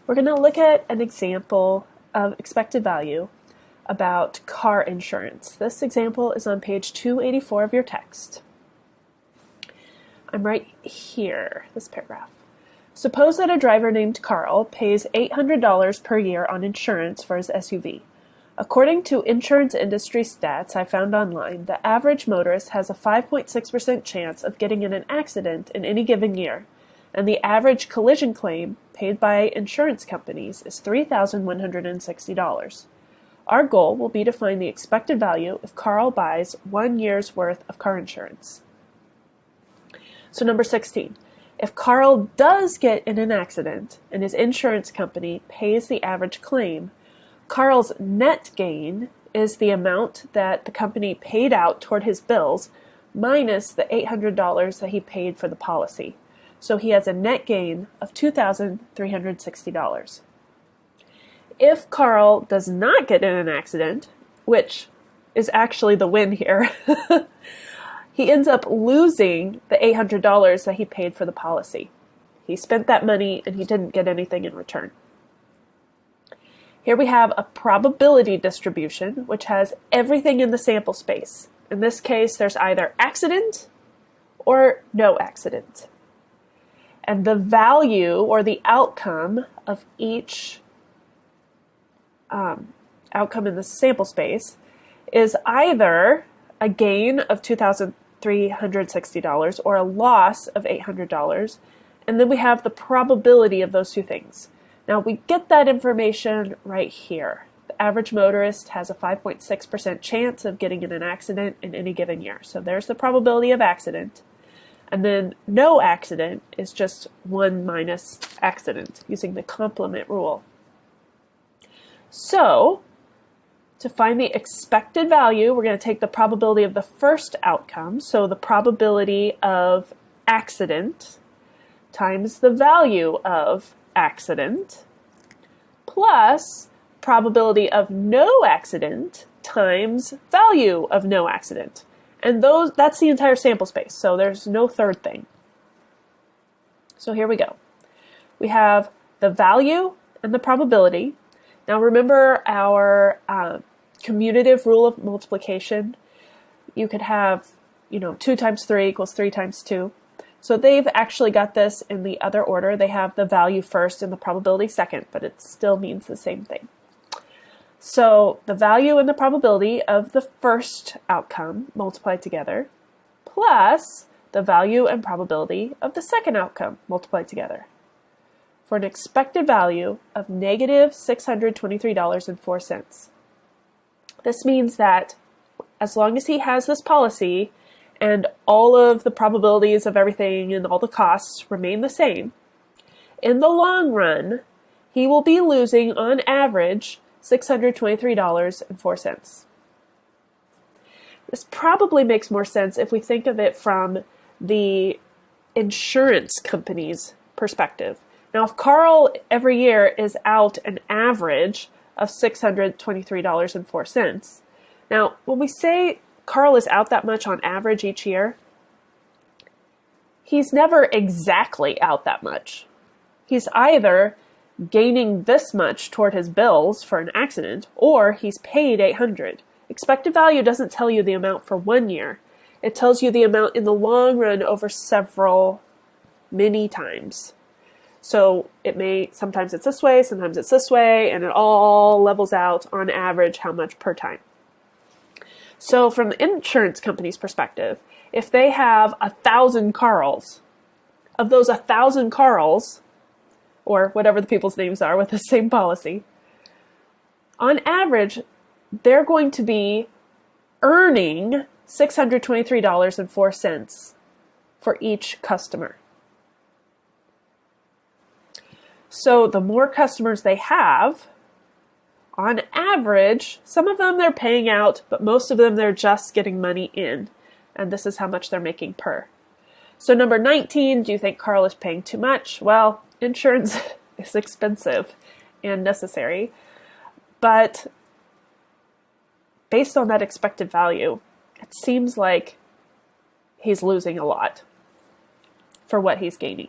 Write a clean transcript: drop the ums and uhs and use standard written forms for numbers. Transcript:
We're going to look at an example of expected value about car insurance. This example is on page 284 of your text. I'm right here, this paragraph. Suppose that a driver named Carl pays $800 per year on insurance for his SUV. According to insurance industry stats I found online, the average motorist has a 5.6% chance of getting in an accident in any given year, and the average collision claim paid by insurance companies is $3,160. Our goal will be to find the expected value if Carl buys 1 year's worth of car insurance. So number 16. If Carl does get in an accident and his insurance company pays the average claim, Carl's net gain is the amount that the company paid out toward his bills minus the $800 that he paid for the policy. So he has a net gain of $2,360. If Carl does not get in an accident, which is actually the win here, he ends up losing the $800 that he paid for the policy. He spent that money and he didn't get anything in return. Here we have a probability distribution, which has everything in the sample space. In this case, there's either accident or no accident. And the value or the outcome of each outcome in the sample space is either a gain of $2,360 or a loss of $800. And then we have the probability of those two things. Now we get that information right here. The average motorist has a 5.6% chance of getting in an accident in any given year. So there's the probability of accident. And then no accident is just 1 minus accident using the complement rule. So to find the expected value, we're going to take the probability of the first outcome, so the probability of accident times the value of accident, plus probability of no accident times value of no accident. And that's the entire sample space, so there's no third thing. So here we go. We have the value and the probability. Now remember our commutative rule of multiplication. You could have, 2 times 3 equals 3 times 2. So they've actually got this in the other order. They have the value first and the probability second, but it still means the same thing. So the value and the probability of the first outcome multiplied together, plus the value and probability of the second outcome multiplied together, for an expected value of negative $623.04. This means that as long as he has this policy and all of the probabilities of everything and all the costs remain the same, in the long run, he will be losing on average $623.04. This probably makes more sense if we think of it from the insurance company's perspective. Now, if Carl every year is out an average of $623.04, now when we say Carl is out that much on average each year, he's never exactly out that much. He's either gaining this much toward his bills for an accident, or he's paid $800. Expected value doesn't tell you the amount for 1 year. It tells you the amount in the long run over many times. So sometimes it's this way, sometimes it's this way, and it all levels out on average how much per time. So from the insurance company's perspective, if they have 1,000 Carls, of those 1,000 Carls, or whatever the people's names are with the same policy, on average, they're going to be earning $623.04 for each customer. So the more customers they have, on average, some of them they're paying out, but most of them they're just getting money in. And this is how much they're making per. So number 19, do you think Carl is paying too much? Well, insurance is expensive and necessary. But based on that expected value, it seems like he's losing a lot for what he's gaining.